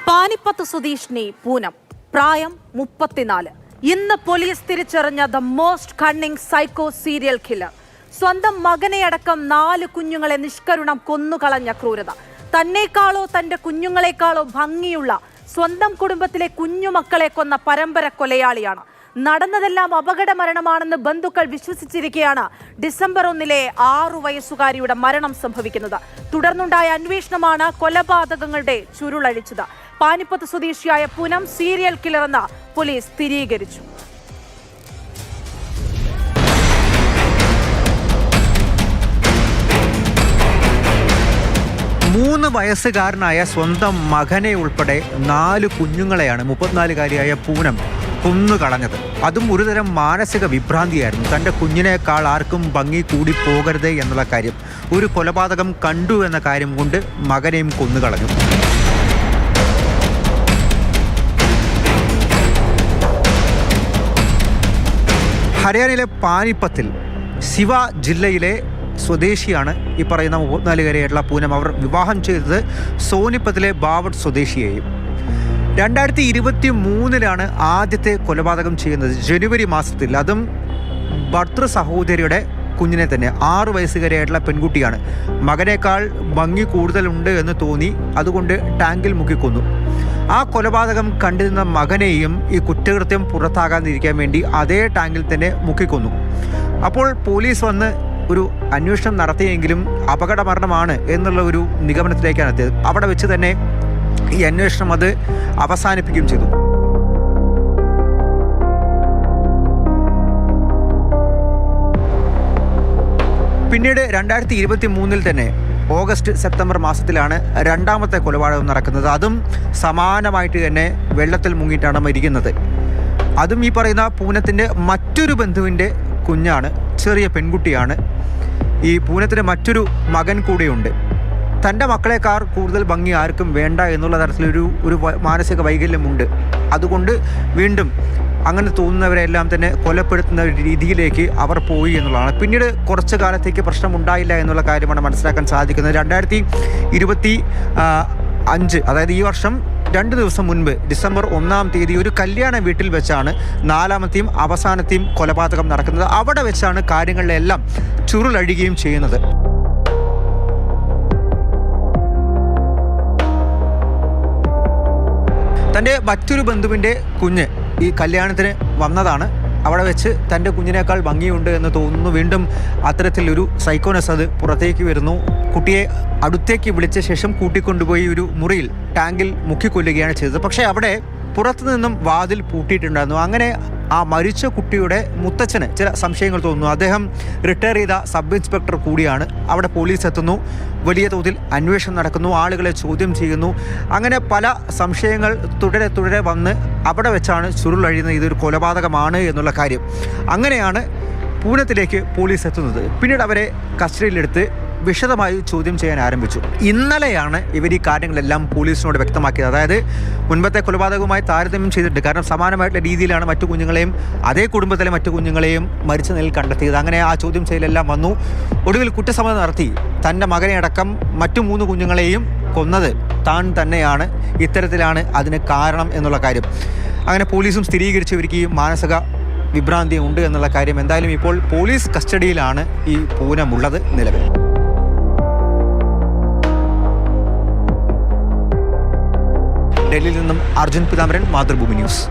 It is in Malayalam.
പാനിപ്പത്ത് സ്വദേശിനി പൂനം, പ്രായം 34. ഇന്ന് പോലീസ് തിരിച്ചറിഞ്ഞ the most cunning psycho serial killer. സ്വന്തം മകനെയടക്കം 4 കുഞ്ഞുങ്ങളെ നിഷ്കരുണം കൊന്നുകളഞ്ഞ ക്രൂരത. തന്നേക്കാളോ തന്റെ കുഞ്ഞുങ്ങളെക്കാളോ ഭംഗിയുള്ള സ്വന്തം കുടുംബത്തിലെ കുഞ്ഞുമക്കളെ കൊന്ന പരമ്പര കൊലയാളിയാണ്. നടന്നതെല്ലാം അപകട മരണമാണെന്ന് ബന്ധുക്കൾ വിശ്വസിച്ചിരിക്കെയാണ് ഡിസംബർ 1 6 വയസ്സുകാരിയുടെ മരണം സംഭവിക്കുന്നത്. തുടർന്നുണ്ടായ അന്വേഷണമാണ് കൊലപാതകങ്ങളുടെ ചുരുളഴിച്ചത്. പാനിപ്പത്ത് സ്വദേശിയായ പൂനം സീരിയൽ കില്ലറെന്ന് പോലീസ് സ്ഥിരീകരിച്ചു. മൂന്ന് വയസ്സുകാരനായ സ്വന്തം മകനെ ഉൾപ്പെടെ 4 കുഞ്ഞുങ്ങളെയാണ് 34-കാരിയായ പൂനം കൊന്നുകളഞ്ഞത്. അതും ഒരുതരം മാനസിക വിഭ്രാന്തിയായിരുന്നു. തൻ്റെ കുഞ്ഞിനേക്കാൾ ആർക്കും ഭംഗി കൂടി പോകരുത് എന്നുള്ള കാര്യം, ഒരു കൊലപാതകം കണ്ടു എന്ന കാര്യം കൊണ്ട് മകനെയും കൊന്നുകളഞ്ഞു. ഹരിയാനയിലെ പാനിപ്പത്തിൽ സിവ ജില്ലയിലെ സ്വദേശിയാണ് ഈ പറയുന്ന 34-കാരിയായിട്ടുള്ള പൂനം. അവർ വിവാഹം ചെയ്തത് സോനിപ്പത്തിലെ ബാവട്ട് സ്വദേശിയെയും. 2023 ആദ്യത്തെ കൊലപാതകം ചെയ്യുന്നത്, ജനുവരി മാസത്തിൽ. അതും ഭർത്തൃ സഹോദരിയുടെ കുഞ്ഞിനെ തന്നെ, 6 വയസ്സുകാരിയായിട്ടുള്ള പെൺകുട്ടിയാണ്. മകനേക്കാൾ ഭംഗി കൂടുതലുണ്ട് എന്ന് തോന്നി, അതുകൊണ്ട് ടാങ്കിൽ മുക്കിക്കൊന്നു. ആ കൊലപാതകം കണ്ടിരുന്ന മകനെയും ഈ കുറ്റകൃത്യം പുറത്താകാതിരിക്കാൻ വേണ്ടി അതേ ടാങ്കിൽ തന്നെ മുക്കിക്കൊന്നു. അപ്പോൾ പോലീസ് വന്ന് ഒരു അന്വേഷണം നടത്തിയെങ്കിലും അപകട മരണമാണ് എന്നുള്ള ഒരു നിഗമനത്തിലേക്കാണ് എത്തിയത്. അവിടെ വെച്ച് തന്നെ ഈ അന്വേഷണം അത് അവസാനിപ്പിക്കുകയും ചെയ്തു. പിന്നീട് 2023 തന്നെ ഓഗസ്റ്റ് സെപ്റ്റംബർ മാസത്തിലാണ് 2ാമത്തെ കൊലപാതകം നടക്കുന്നത്. അതും സമാനമായിട്ട് തന്നെ വെള്ളത്തിൽ മുങ്ങിയിട്ടാണ് മരിക്കുന്നത്. അതും ഈ പറയുന്ന പൂനത്തിൻ്റെ മറ്റൊരു ബന്ധുവിൻ്റെ കുഞ്ഞാണ്, ചെറിയ പെൺകുട്ടിയാണ്. ഈ പൂനത്തിന് മറ്റൊരു മകൻ കൂടെയുണ്ട്. തൻ്റെ മക്കളെക്കാൾ കൂടുതൽ ഭംഗി ആർക്കും വേണ്ട എന്നുള്ള തരത്തിലൊരു മാനസിക വൈകല്യമുണ്ട്. അതുകൊണ്ട് വീണ്ടും അങ്ങനെ തോന്നുന്നവരെല്ലാം തന്നെ കൊലപ്പെടുത്തുന്ന രീതിയിലേക്ക് അവർ പോയി എന്നുള്ളതാണ്. പിന്നീട് കുറച്ച് കാലത്തേക്ക് പ്രശ്നമുണ്ടായില്ല എന്നുള്ള കാര്യമാണ് മനസ്സിലാക്കാൻ സാധിക്കുന്നത്. 2025, അതായത് ഈ വർഷം 2 ദിവസം മുൻപ് ഡിസംബർ 1 ഒരു കല്യാണ വീട്ടിൽ വെച്ചാണ് 4ാമത്തെയും അവസാനത്തെയും കൊലപാതകം നടക്കുന്നത്. അവിടെ വെച്ചാണ് കാര്യങ്ങളിലെല്ലാം ചുരുളഴിയുകയും ചെയ്യുന്നത്. തൻ്റെ മറ്റൊരു ബന്ധുവിൻ്റെ കുഞ്ഞ് ഈ കല്യാണത്തിന് വന്നതാണ്. അവിടെ വെച്ച് തൻ്റെ കുഞ്ഞിനേക്കാൾ ഭംഗിയുണ്ട് എന്ന് തോന്നുന്നു. വീണ്ടും അത്തരത്തിലൊരു സൈക്കോനസ് അത് പുറത്തേക്ക് വരുന്നു. കുട്ടിയെ അടുത്തേക്ക് വിളിച്ച ശേഷം കൂട്ടിക്കൊണ്ടുപോയി ഒരു മുറിയിൽ ടാങ്കിൽ മുക്കിക്കൊല്ലുകയാണ് ചെയ്തത്. പക്ഷേ അവിടെ പുറത്തു നിന്നും വാതിൽ പൂട്ടിയിട്ടുണ്ടായിരുന്നു. അങ്ങനെ ആ മരിച്ച കുട്ടിയുടെ മുത്തച്ഛന് ചില സംശയങ്ങൾ തോന്നുന്നു. അദ്ദേഹം റിട്ടയർ ചെയ്ത സബ് ഇൻസ്പെക്ടർ കൂടിയാണ്. അവിടെ പോലീസ് എത്തുന്നു, വലിയ തോതിൽ അന്വേഷണം നടക്കുന്നു, ആളുകളെ ചോദ്യം ചെയ്യുന്നു. അങ്ങനെ പല സംശയങ്ങൾ തുടരെ വന്ന് അവിടെ വെച്ചാണ് ചുരുളഴിയുന്നത് ഇതൊരു കൊലപാതകമാണ് എന്നുള്ള കാര്യം. അങ്ങനെയാണ് പൂനത്തിലേക്ക് പോലീസ് എത്തുന്നത്. പിന്നീട് അവരെ കസ്റ്റഡിയിലെടുത്ത് വിശദമായി ചോദ്യം ചെയ്യാൻ ആരംഭിച്ചു. ഇന്നലെയാണ് ഇവർ ഈ കാര്യങ്ങളെല്ലാം പോലീസിനോട് വ്യക്തമാക്കിയത്. അതായത് മുൻപത്തെ കൊലപാതകവുമായി താരതമ്യം ചെയ്തിട്ട്, കാരണം സമാനമായിട്ടുള്ള രീതിയിലാണ് മറ്റു കുഞ്ഞുങ്ങളെയും അതേ കുടുംബത്തിലെ മറ്റു കുഞ്ഞുങ്ങളെയും മരിച്ച നിലയിൽ കണ്ടെത്തിയത്. അങ്ങനെ ആ ചോദ്യം ചെയ്യലെല്ലാം വന്നു. ഒടുവിൽ കുറ്റസമ്മതം നടത്തി. തൻ്റെ മകനെ അടക്കം മറ്റു 3 കുഞ്ഞുങ്ങളെയും കൊന്നത് താൻ തന്നെയാണ്, ഇത്തരത്തിലാണ് അതിന് കാരണം എന്നുള്ള കാര്യം അങ്ങനെ പോലീസും സ്ഥിരീകരിച്ച് ഇവർക്ക് ഈ മാനസിക വിഭ്രാന്തി ഉണ്ട് എന്നുള്ള കാര്യം. എന്തായാലും ഇപ്പോൾ പോലീസ് കസ്റ്റഡിയിലാണ് ഈ പൂനമുള്ളത് നിലവിൽ. ഡൽഹിയിൽ നിന്നും അർജുൻ പിതാമരൻ, മാതൃഭൂമി ന്യൂസ്.